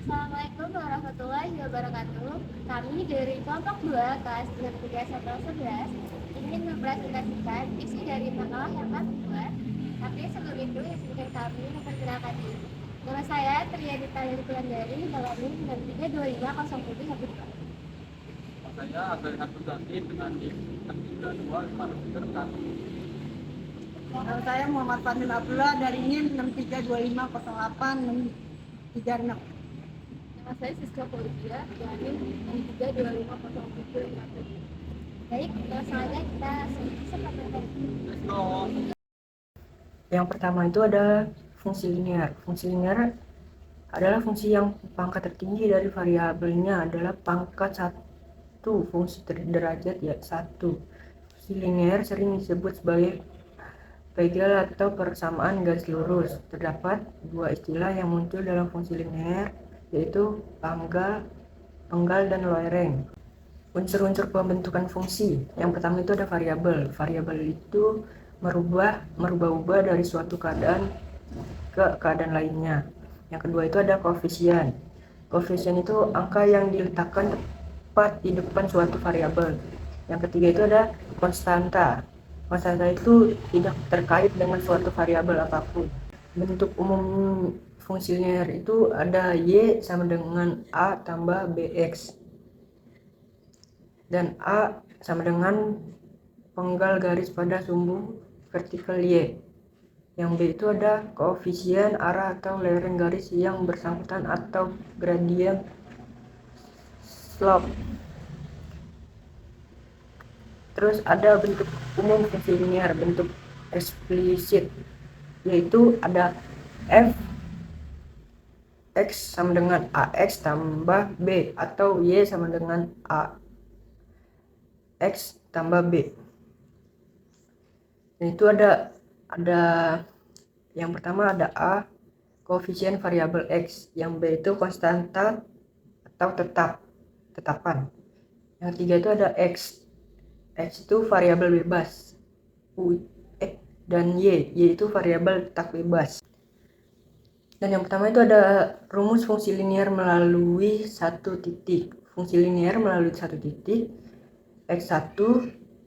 Assalamualaikum warahmatullahi wabarakatuh. Kami dari kelompok 2 kelas 63 Satu 11 ingin mempresentasikan isi dari makalah yang kami buat. Tapi sebelum itu, izinkan kami memperkenalkan diri. Nama saya Triadi Talir Kulandari, nomor NIM 63250712. Saya Azhar Hatuzati dengan NIM 63256. Saya Muhammad Fadil Abdullah dari NIM 63250836. Nama saya Siska Polisia dari NIM 63250756. Baik, langsung aja kita langsung. Let's go. Yang pertama itu ada fungsi linear. Fungsi linear adalah fungsi yang pangkat tertinggi dari variabelnya adalah pangkat 1, fungsi derajat ya 1. Fungsi linear sering disebut sebagai Pegel atau persamaan garis lurus. Terdapat dua istilah yang muncul dalam fungsi linear, yaitu panggal dan lereng. Unsur-unsur pembentukan fungsi. Yang pertama itu ada variabel. Variabel itu merubah-ubah dari suatu keadaan ke keadaan lainnya. Yang kedua itu ada koefisien. Koefisien itu angka yang diletakkan tepat di depan suatu variabel. Yang ketiga itu ada konstanta. Konstanta itu tidak terkait dengan suatu variabel apapun. Bentuk umum fungsi linear itu ada y sama dengan a tambah bx. Dan A sama dengan penggal garis pada sumbu vertikal Y. Yang B itu ada koefisien arah atau lereng garis yang bersangkutan atau gradient slope. Terus ada bentuk umum fungsi linear, bentuk eksplisit, yaitu ada f x sama dengan ax tambah b atau y sama dengan a x tambah b. Dan itu ada yang pertama ada a koefisien variabel x, yang b itu konstanta atau tetapan. Yang ketiga itu ada x itu variabel bebas, dan y itu variabel tak bebas. Dan yang pertama itu ada rumus fungsi linear melalui satu titik. Fungsi linear melalui satu titik x1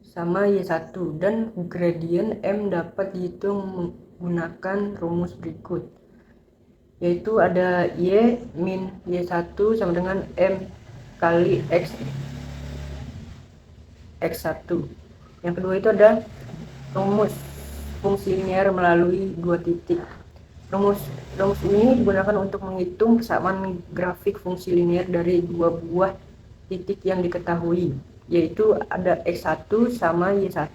sama y1 dan gradien m dapat dihitung menggunakan rumus berikut, yaitu ada y min y1 sama dengan m kali x1. Yang kedua itu ada rumus fungsi linear melalui dua titik. Rumus ini digunakan untuk menghitung persamaan grafik fungsi linear dari dua buah titik yang diketahui, yaitu ada x1 sama y1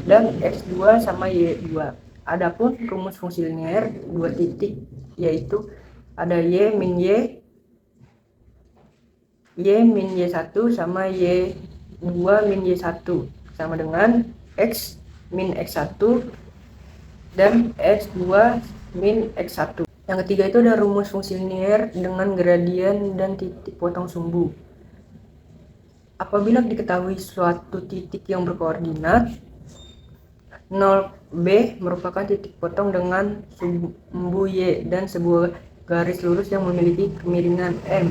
dan x2 sama y2. Adapun rumus fungsi linear dua titik yaitu ada y min y1 sama y2 min y1 sama dengan x min x1 dan x2 min x1. Yang ketiga itu ada rumus fungsi linear dengan gradien dan titik potong sumbu. Apabila diketahui suatu titik yang berkoordinat 0b merupakan titik potong dengan sumbu y dan sebuah garis lurus yang memiliki kemiringan m,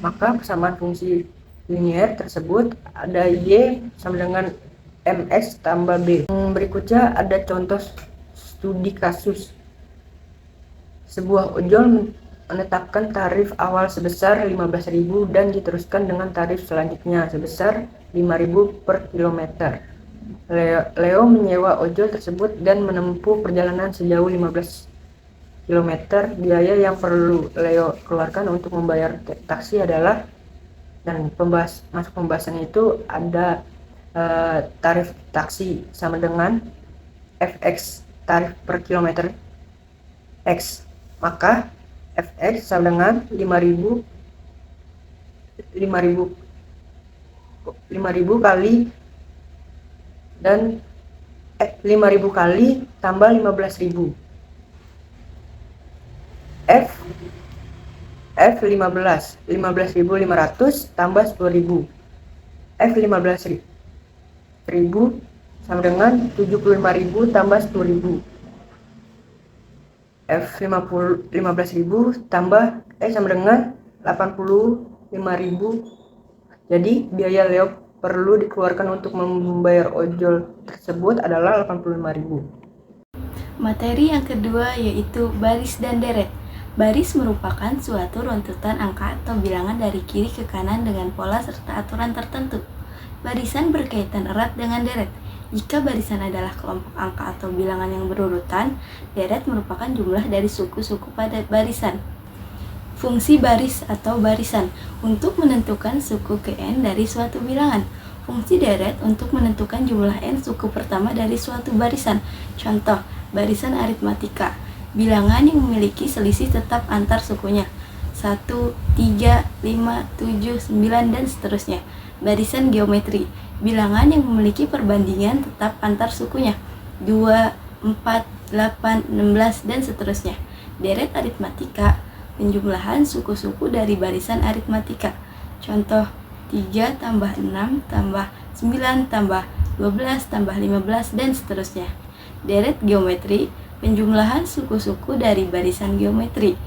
maka persamaan fungsi linear tersebut ada y sama dengan mx tambah b. Berikutnya ada contoh studi kasus. Sebuah ojol menetapkan tarif awal sebesar 15.000 dan diteruskan dengan tarif selanjutnya sebesar 5.000 per kilometer. Leo menyewa ojol tersebut dan menempuh perjalanan sejauh 15 km. Biaya yang perlu Leo keluarkan untuk membayar taksi adalah, dan masuk pembahasan itu ada tarif taksi sama dengan fx, tarif per kilometer x, maka fx sama dengan 5.000 kali dan 5.000 kali tambah 15.000. F 15.500 tambah 10.000. F 15.000 sama dengan 75.000 tambah 10.000. F 15.000 tambah sama dengan 85.000. Jadi biaya Leo perlu dikeluarkan untuk membayar ojol tersebut adalah 85.000. Materi yang kedua yaitu baris dan deret. Baris merupakan suatu runtutan angka atau bilangan dari kiri ke kanan dengan pola serta aturan tertentu. Barisan berkaitan erat dengan deret. Jika barisan adalah kelompok angka atau bilangan yang berurutan, deret merupakan jumlah dari suku-suku pada barisan. Fungsi baris atau barisan untuk menentukan suku ke n dari suatu bilangan. Fungsi deret untuk menentukan jumlah n suku pertama dari suatu barisan. Contoh, barisan aritmatika, bilangan yang memiliki selisih tetap antar sukunya 1, 3, 5, 7, 9, dan seterusnya. Barisan geometri, bilangan yang memiliki perbandingan tetap antar sukunya 2, 4, 8, 16, dan seterusnya. Deret aritmatika, penjumlahan suku-suku dari barisan aritmatika. Contoh, 3 tambah 6 tambah 9 tambah 12 tambah 15, dan seterusnya. Deret geometri, penjumlahan suku-suku dari barisan geometri.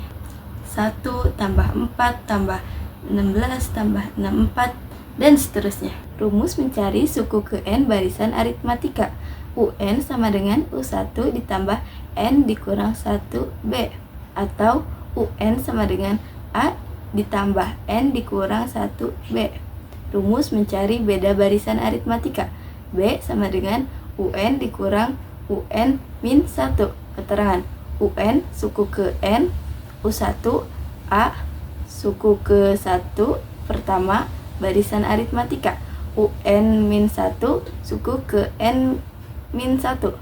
1 tambah 4 tambah 16 tambah 64, dan seterusnya. Rumus mencari suku ke n barisan aritmatika. UN sama dengan U1 ditambah n dikurang 1B, atau UN sama dengan A ditambah n dikurang 1B. Rumus mencari beda barisan aritmatika. B sama dengan UN dikurang UN min 1. Keterangan, UN suku ke n, U1 A suku ke 1 pertama barisan aritmatika, UN min 1 suku ke n min 1.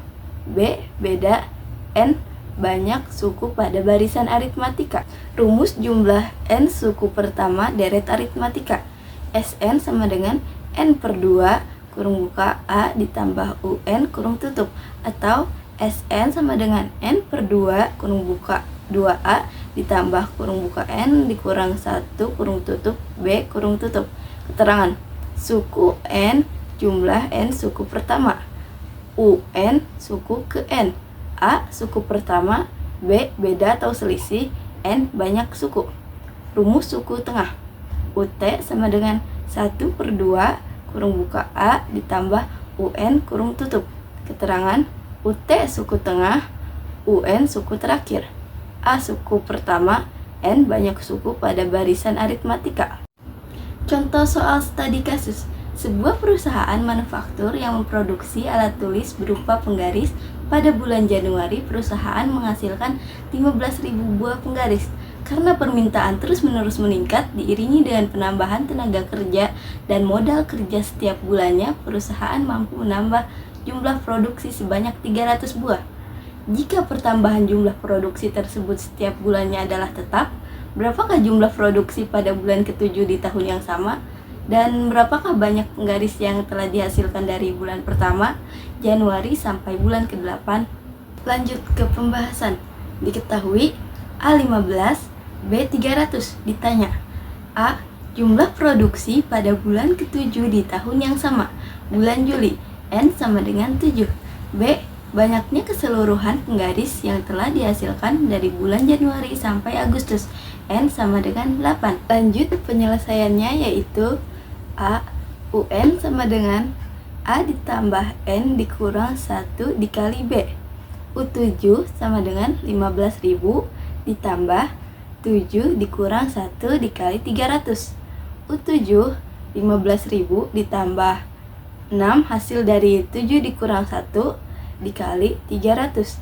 B beda n banyak suku pada barisan aritmatika. Rumus jumlah n suku pertama deret aritmatika. Sn sama dengan n per 2 kurung buka A ditambah UN kurung tutup, atau Sn sama dengan n per 2 kurung buka 2A ditambah kurung buka n dikurang 1 kurung tutup B kurung tutup. Keterangan, suku n jumlah n suku pertama, UN suku ke n, A suku pertama, B beda atau selisih, n banyak suku. Rumus suku tengah, UT sama dengan 1 per 2 kurung buka A ditambah UN kurung tutup. Keterangan, UT suku tengah, UN suku terakhir, A suku pertama, n banyak suku pada barisan aritmatika. Contoh soal studi kasus. Sebuah perusahaan manufaktur yang memproduksi alat tulis berupa penggaris. Pada bulan Januari, perusahaan menghasilkan 15.000 buah penggaris. Karena permintaan terus-menerus meningkat diiringi dengan penambahan tenaga kerja dan modal kerja setiap bulannya, perusahaan mampu menambah jumlah produksi sebanyak 300 buah. Jika pertambahan jumlah produksi tersebut setiap bulannya adalah tetap, berapakah jumlah produksi pada bulan ke-7 di tahun yang sama? Dan berapakah banyak penggaris yang telah dihasilkan dari bulan pertama, Januari, sampai bulan ke-8? Lanjut ke pembahasan. Diketahui A15, B300. Ditanya, A. Jumlah produksi pada bulan ke-7 di tahun yang sama, bulan Juli, N sama dengan 7. B. Banyaknya keseluruhan penggaris yang telah dihasilkan dari bulan Januari sampai Agustus, N sama dengan 8. Lanjut penyelesaiannya, yaitu A. UN sama dengan A ditambah N dikurang 1 dikali B. U7 sama dengan 15.000 ditambah 7 dikurang 1 dikali 300. U7 15.000 ditambah 6 hasil dari 7 dikurang 1 dikali 300.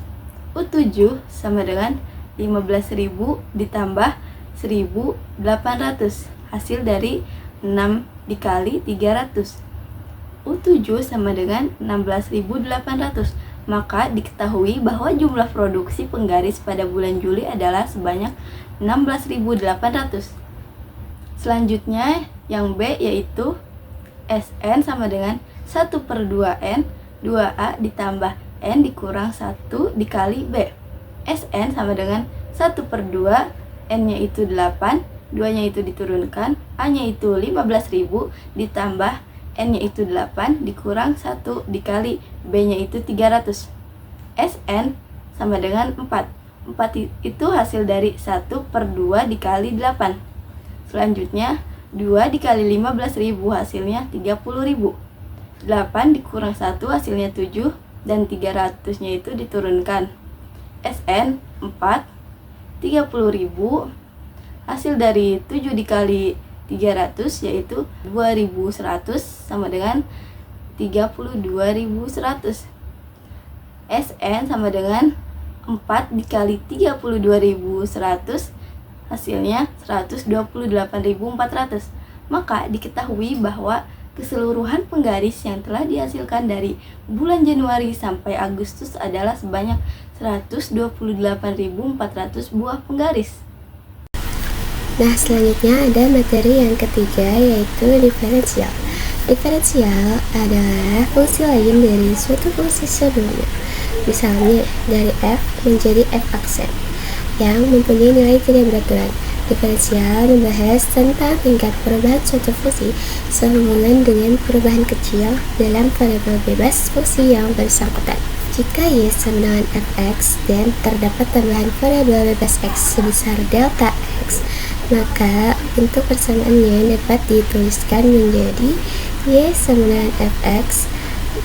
U7 sama dengan 15.000 ditambah 1.800 hasil dari 6 dikali 300. U7 sama dengan 16.800. Maka diketahui bahwa jumlah produksi penggaris pada bulan Juli adalah sebanyak 16.800. Selanjutnya yang B, yaitu Sn sama dengan 1 per 2N 2A ditambah N dikurang 1 dikali B. Sn sama dengan 1 per 2, N nya itu 8, 2 nya itu diturunkan, A nya itu 15.000 ditambah N nya itu 8 dikurang 1 dikali B nya itu 300. Sn sama dengan 4. 4 itu hasil dari 1 per 2 dikali 8. Selanjutnya 2 dikali 15.000 hasilnya 30.000. 8 dikurang 1 hasilnya 7 dan 300-nya itu diturunkan. Sn 4 30.000. Hasil dari 7 dikali 300 yaitu 2100 sama dengan 32.100. Sn sama dengan 4 dikali 32.100 hasilnya 128.400. Maka diketahui bahwa keseluruhan penggaris yang telah dihasilkan dari bulan Januari sampai Agustus adalah sebanyak 128.400 buah penggaris. Nah, selanjutnya ada materi yang ketiga, yaitu diferensial. Diferensial adalah fungsi lain dari suatu fungsi sebelumnya. Misalnya, dari f menjadi f aksen yang mempunyai nilai tidak beraturan. Diferensial membahas tentang tingkat perubahan suatu fungsi sehubungan dengan perubahan kecil dalam variabel bebas fungsi yang bersangkutan. Jika y sama dengan fx dan terdapat tambahan variabel bebas x sebesar delta x, maka bentuk persamaannya dapat dituliskan menjadi y sama dengan fx,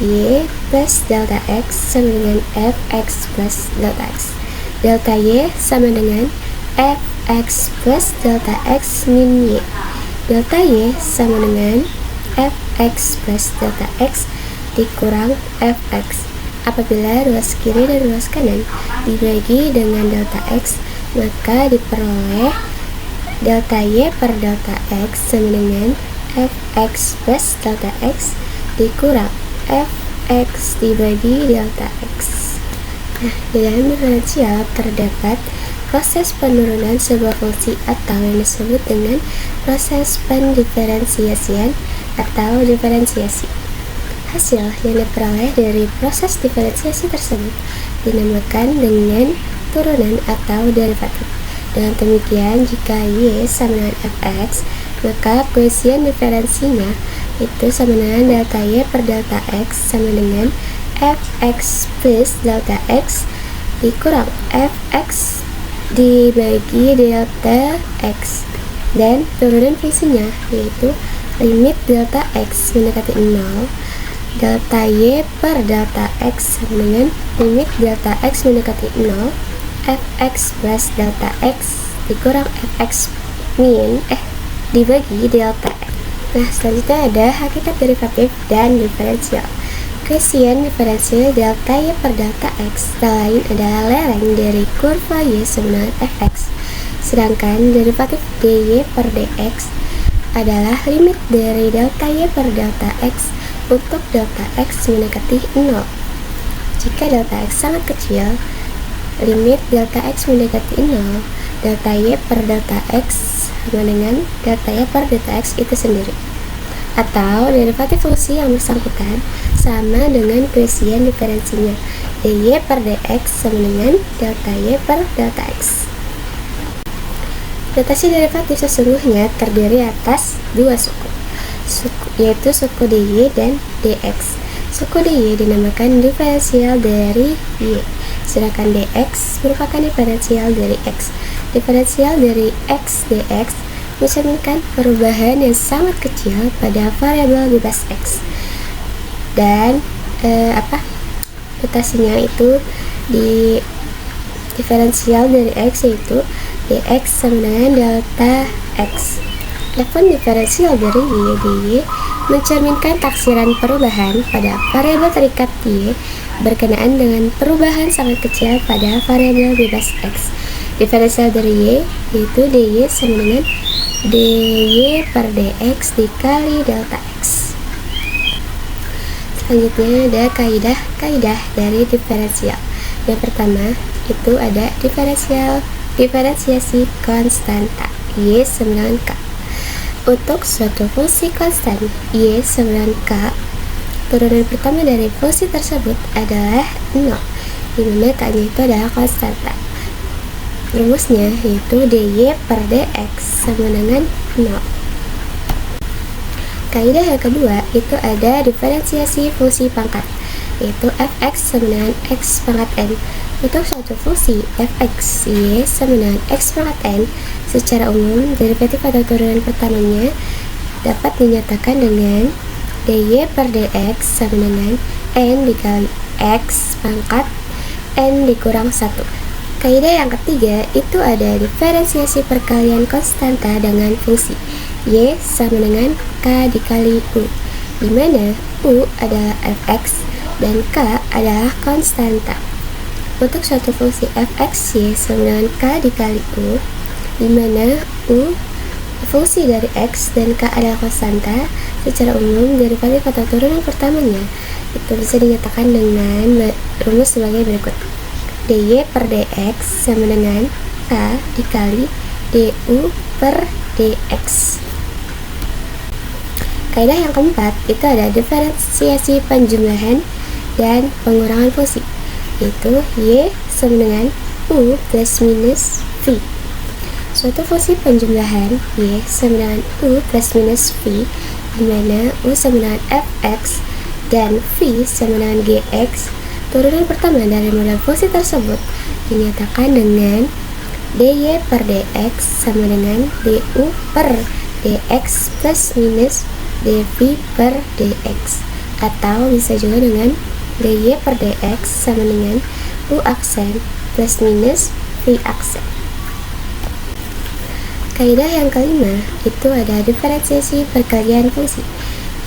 y plus delta x sama dengan fx plus delta x. Delta y sama dengan fx plus delta x min y. Delta y sama dengan fx plus delta x dikurang fx. Apabila ruas kiri dan ruas kanan dibagi dengan delta x, maka diperoleh delta y per delta x sama dengan fx plus delta x dikurang fx dibagi delta x. Nah, di dalam diferensial terdapat proses penurunan sebuah fungsi atau yang disebut dengan proses pendiferensiasian atau diferensiasi. Hasil yang diperoleh dari proses diferensiasi tersebut dinamakan dengan turunan atau derivatif. Dengan demikian, jika y sama dengan fx, maka koefisien diferensinya itu sama dengan delta y per delta x sama dengan fx plus delta x dikurang fx dibagi delta x, dan turunan fungsinya yaitu limit delta x mendekati 0, delta y per delta x sama dengan limit delta x mendekati 0, fx plus delta x dikurang fx min dibagi delta x. Nah, selanjutnya ada hakikat derivatif dan diferensial. Koefisien diferensial delta y per delta x tak lain adalah lereng dari kurva y sama dengan fx, sedangkan derivatif dy per dx adalah limit dari delta y per delta x untuk delta x mendekati 0. Jika delta x sangat kecil, limit delta x mendekati 0, delta y per delta x sama dengan delta y per delta x itu sendiri, atau derivatif fungsi yang bersangkutan sama dengan koefisien diferensinya, dy per dx sama dengan delta y per delta x. Notasi derivatif sesungguhnya terdiri atas dua suku, yaitu suku dy dan dx. Suku dy dinamakan diferensial dari y, sedangkan dx merupakan diferensial dari x. Diferensial dari x dx mencerminkan perubahan yang sangat kecil pada variabel bebas x, dan notasinya itu di diferensial dari x yaitu dx sama dengan delta x. Adapun diferensial dari y dy mencerminkan taksiran perubahan pada variabel terikat y berkenaan dengan perubahan sangat kecil pada variabel bebas x. Diferensial dari y yaitu dy sama dengan dy per dx dikali delta x. Selanjutnya ada kaidah dari diferensial. Yang pertama itu ada diferensiasi konstanta y sama dengan k. Untuk suatu fungsi konstan y sama dengan k, turunan pertama dari fungsi tersebut adalah 0, dimana k-nya itu adalah konstanta. Rumusnya yaitu dy per dx sama dengan 0. Kaidah yang kedua itu ada diferensiasi fungsi pangkat, yaitu fx sama dengan x pangkat n. Untuk suatu fungsi f(x), y sama dengan x pangkat n, secara umum derivatif atau turunan pertamanya dapat dinyatakan dengan dy per dx sama dengan n dikali x pangkat n dikurang 1. Kaidah yang ketiga itu ada diferensiasi perkalian konstanta dengan fungsi y sama dengan k dikali u, di mana u adalah f(x) dan k adalah konstanta. Untuk suatu fungsi f(x), y sama dengan k dikali u, di mana u fungsi dari x dan k adalah konstanta, secara umum derivatif atau turunan pertamanya itu bisa dinyatakan dengan rumus sebagai berikut: dy per dx sama dengan k dikali du per dx. Kaidah yang keempat itu ada diferensiasi penjumlahan dan pengurangan fungsi, yaitu y sama dengan u plus minus v. Suatu fungsi penjumlahan y sama dengan u plus minus v, di mana u sama dengan f(x) dan v sama dengan gx. Turunan pertama dari model fungsi tersebut dinyatakan dengan dy per dx sama dengan du per dx plus minus dv per dx, atau bisa juga dengan dy per dx sama dengan u aksen plus minus v aksen. Kaidah yang kelima itu ada diferensiasi perkalian fungsi,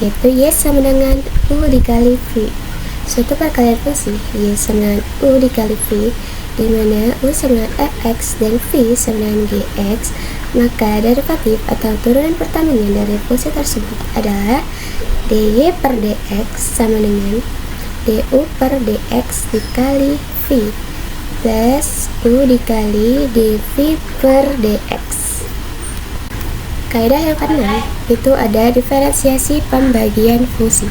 yaitu y sama dengan u dikali v. Suatu perkalian fungsi y sama dengan u dikali v, di mana u sama dengan f(x) dan v sama dengan gx, maka derivatif atau turunan pertamanya dari fungsi tersebut adalah dy per dx sama dengan du per dx dikali v plus u dikali dv per dx. Kaidah yang keenam itu ada diferensiasi pembagian fungsi.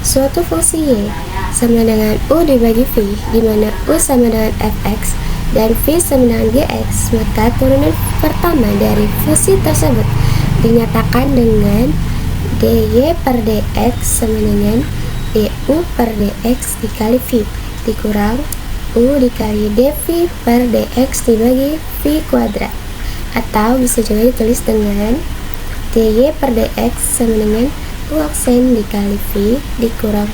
Suatu fungsi y sama dengan u dibagi v, di mana u sama dengan f(x) dan v sama dengan gx, maka turunan pertama dari fungsi tersebut dinyatakan dengan dy per dx sama dengan du per dx dikali v dikurang u dikali dv per dx dibagi v kuadrat, atau bisa juga ditulis dengan dy per dx sama dengan u aksen dikali v dikurang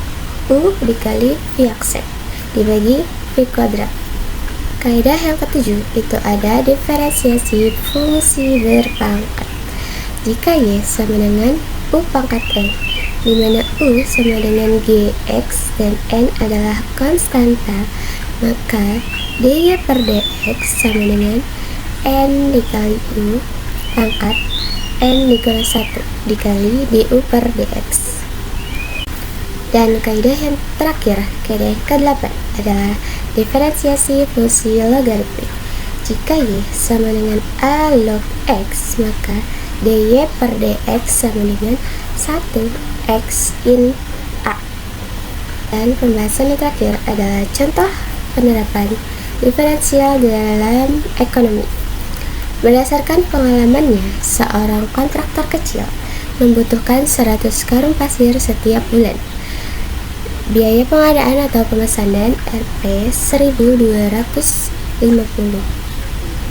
u dikali v aksen dibagi v kuadrat. Kaidah yang ketujuh itu ada diferensiasi fungsi berpangkat. Jika y sama dengan u pangkat n, di mana u sama dengan gx dan n adalah konstanta, maka dy per dx sama dengan n dikali u pangkat n dikurang 1 dikali du per dx. Dan kaidah yang terakhir, kaidah yang ke-8 adalah diferensiasi fungsi logaritmik. Jika y sama dengan a log x, maka dy per dx sama dengan 1x in a. Dan pembahasan yang terakhir adalah contoh penerapan diferensial dalam ekonomi. Berdasarkan pengalamannya, seorang kontraktor kecil membutuhkan 100 karung pasir setiap bulan. Biaya pengadaan atau pemesanan Rp 1.250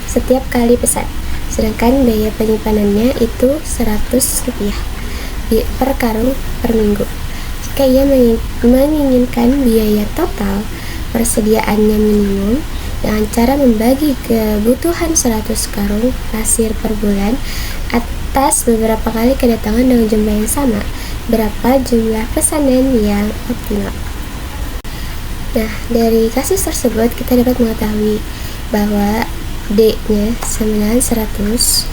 setiap kali pesan, sedangkan biaya penyimpanannya itu Rp100 per karung per minggu. Jika ia menginginkan biaya total persediaannya minimum dengan cara membagi kebutuhan 100 karung pasir per bulan atas beberapa kali kedatangan dengan jumlah yang sama, berapa jumlah pesanan yang optimal. Nah, dari kasus tersebut kita dapat mengetahui bahwa D-nya sama dengan 100,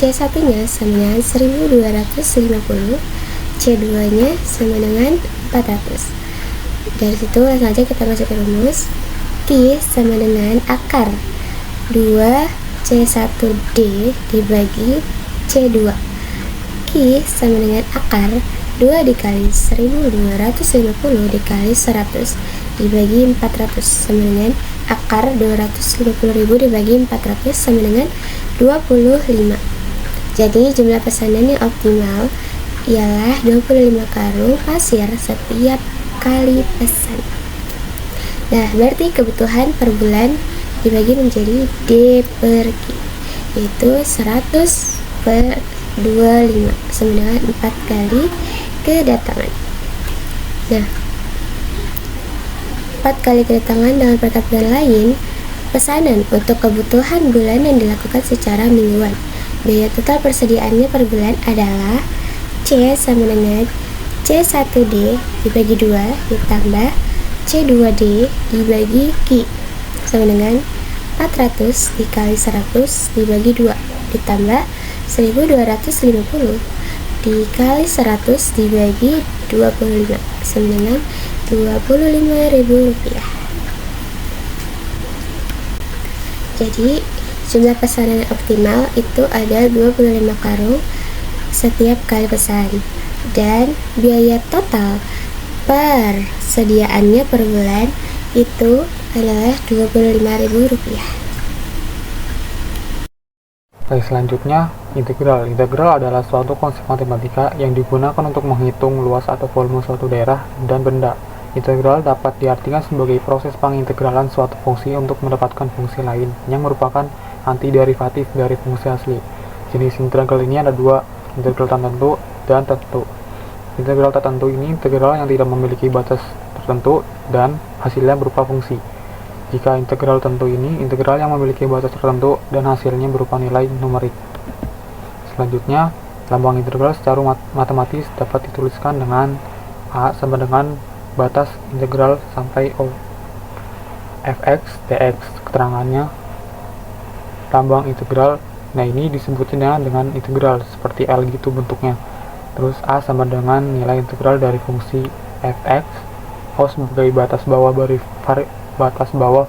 C1-nya sama dengan 1.250, C2-nya sama dengan 400. Dari situ langsung aja kita masuk ke rumus. Q sama dengan akar 2C1D dibagi C2. Q sama dengan akar 2 dikali 1.250 dikali 100 dibagi 400 sama dengan akar 250.000 dibagi 400 sama dengan 25. Jadi jumlah pesanan yang optimal ialah 25 karung pasir setiap kali pesan. Nah, berarti kebutuhan per bulan dibagi menjadi D per Q, yaitu 100 per 25 sama dengan 4 kali kedatangan. Nah, 4 kali kedatangan dengan perkalian lain, pesanan untuk kebutuhan bulan yang dilakukan secara mingguan. Biaya total persediaannya per bulan adalah C sama dengan C1D dibagi 2 ditambah C2D dibagi Q sama dengan 400 dikali 100 dibagi 2 ditambah 1250 dikali 100 dibagi 25 sama dengan Rp25.000. Jadi jumlah pesanan yang optimal itu ada 25 karung setiap kali pesan, dan biaya total persediaannya per bulan itu adalah Rp25.000. Baik, selanjutnya integral. Integral adalah suatu konsep matematika yang digunakan untuk menghitung luas atau volume suatu daerah dan benda. Integral dapat diartikan sebagai proses pengintegralan suatu fungsi untuk mendapatkan fungsi lain yang merupakan antiderivatif dari fungsi asli. Jenis integral ini ada dua, integral tertentu dan tertentu. Integral tertentu ini integral yang tidak memiliki batas tertentu dan hasilnya berupa fungsi. Jika integral tertentu ini integral yang memiliki batas tertentu dan hasilnya berupa nilai numerik. Selanjutnya, lambang integral secara matematis dapat dituliskan dengan A sama dengan batas integral sampai O. Fx dx, keterangannya lambang integral. Nah, ini disebutnya dengan integral seperti L gitu bentuknya. Terus A sama dengan nilai integral dari fungsi fx, O sebagai batas bawah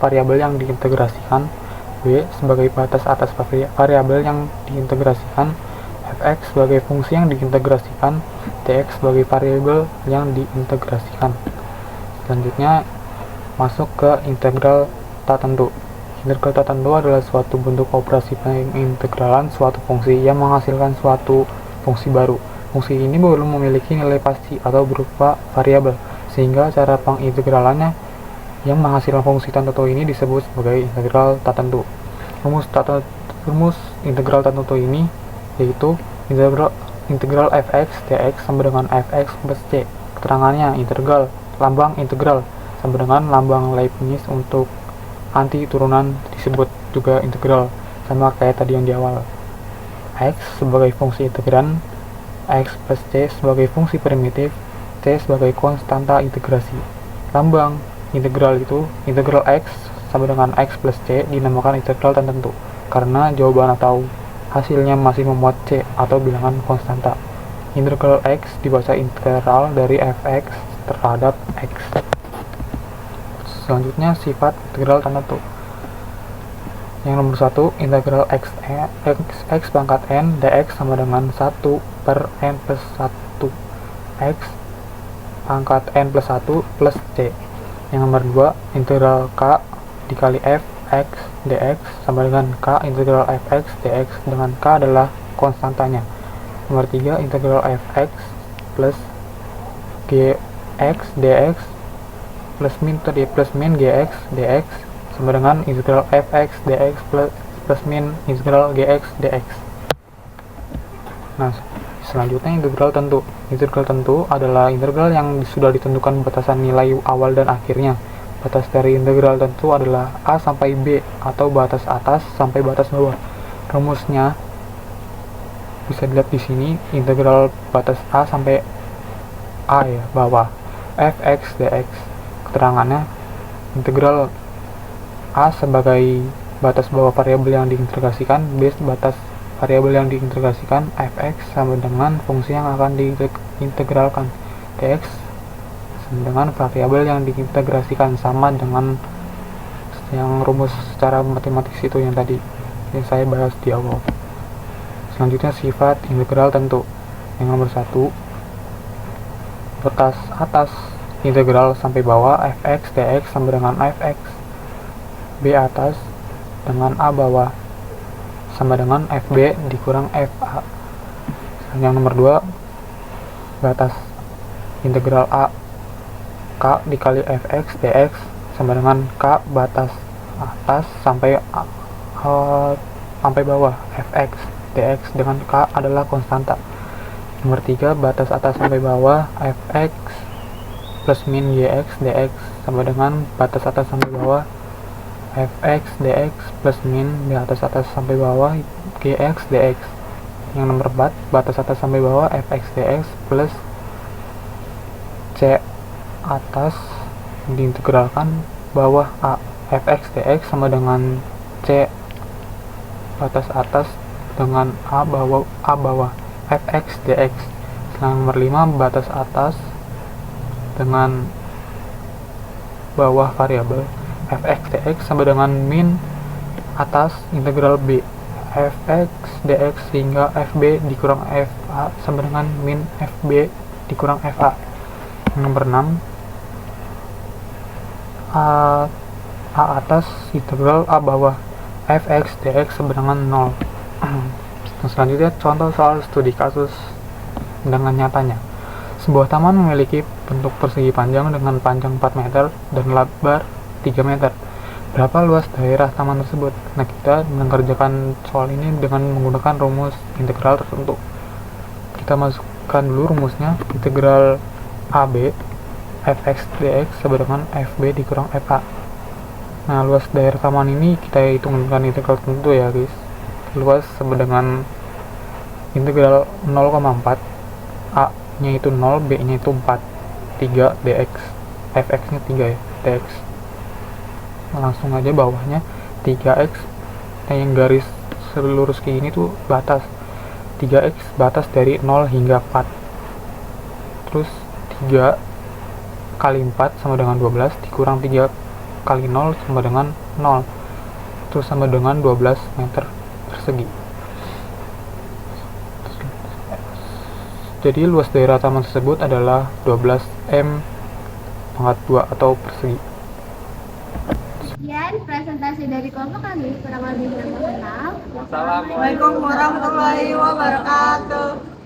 variabel yang diintegrasikan, B sebagai batas atas variabel yang diintegrasikan, fx sebagai fungsi yang diintegrasikan, dx sebagai variabel yang diintegrasikan. Selanjutnya masuk ke integral tak tentu. Integral tak tentu adalah suatu bentuk operasi pengintegralan suatu fungsi yang menghasilkan suatu fungsi baru. Fungsi ini belum memiliki nilai pasti atau berupa variabel, sehingga cara pengintegralannya yang menghasilkan fungsi tertentu ini disebut sebagai integral tak tentu. Rumus integral tak tentu ini yaitu integral fx dx sama dengan fx plus c. Keterangannya integral lambang integral sama dengan lambang Leibniz untuk anti turunan disebut juga integral, sama kayak tadi yang di awal. X sebagai fungsi integran, X plus C sebagai fungsi primitif, C sebagai konstanta integrasi. Lambang integral itu integral X sama dengan X plus C dinamakan integral tertentu karena jawaban atau hasilnya masih memuat C atau bilangan konstanta. Integral X dibaca integral dari fx terhadap X. Selanjutnya sifat integral tertentu. Yang nomor 1, integral x pangkat n dx sama dengan 1 per n plus 1 x pangkat n plus 1 plus c. Yang nomor 2, integral k dikali f x dx sama dengan k integral fx dx, dengan k adalah konstantanya. Nomor 3, integral fx plus gx dx plus min gx dx sama dengan integral fx dx plus min integral gx dx. Nah, selanjutnya integral tentu. Integral tentu adalah integral yang sudah ditentukan batasan nilai awal dan akhirnya. Batas dari integral tentu adalah a sampai b atau batas atas sampai batas bawah. Rumusnya bisa dilihat di sini, integral batas a sampai a ya, bawah fx dx. Keterangannya integral a sebagai batas bawah variabel yang diintegrasikan, b batas variabel yang diintegrasikan, fx sama dengan fungsi yang akan diintegralkan, dx sama dengan variabel yang diintegrasikan, sama dengan yang rumus secara matematis itu yang tadi yang saya bahas di awal. Selanjutnya sifat integral tentu. Yang nomor 1, batas atas integral sampai bawah fx dx sama dengan fx, b atas dengan a bawah sama dengan fb dikurang fa. Yang nomor 2, batas integral a k dikali fx dx sama dengan K batas atas sampai bawah fx dx dengan K adalah konstanta. Nomor 3, batas atas sampai bawah fx plus min gx dx sama dengan batas atas sampai bawah fx dx plus min di atas sampai bawah gx dx. Yang nomor 4, batas atas sampai bawah fx dx plus c atas diintegralkan bawah a fx dx sama dengan c batas atas dengan a bawah fx dx. Nomor 5, batas atas dengan bawah variabel fx dx sama dengan min atas integral b fx dx hingga fb dikurang fa sama dengan min fb dikurang fa. Nomor 6, a atas integral a bawah fx dx sama dengan 0. Selanjutnya contoh soal studi kasus dengan nyatanya. Sebuah taman memiliki bentuk persegi panjang dengan panjang 4 meter dan lebar 3 meter. Berapa luas daerah taman tersebut? Nah, kita mengerjakan soal ini dengan menggunakan rumus integral tertentu. Kita masukkan dulu rumusnya, integral AB fx dx sama dengan fb dikurang fa. Nah, luas daerah taman ini kita hitung dengan integral tertentu ya guys. Luas sama dengan integral 0,4, a nya itu 0, b nya itu 4, 3 dx, fx nya 3 ya, dx. Langsung aja bawahnya 3x, yang garis lurus kayak gini tuh batas 3x, batas dari 0 hingga 4. Terus 3 kali 4 sama dengan 12 dikurang 3 kali 0 sama dengan 0, terus sama dengan 12 meter persegi. Jadi luas daerah taman tersebut adalah 12 m pangkat 2 atau persegi. Sekian presentasi dari kelompok kami, kurang lebih mohon maaf. Assalamualaikum warahmatullahi wabarakatuh.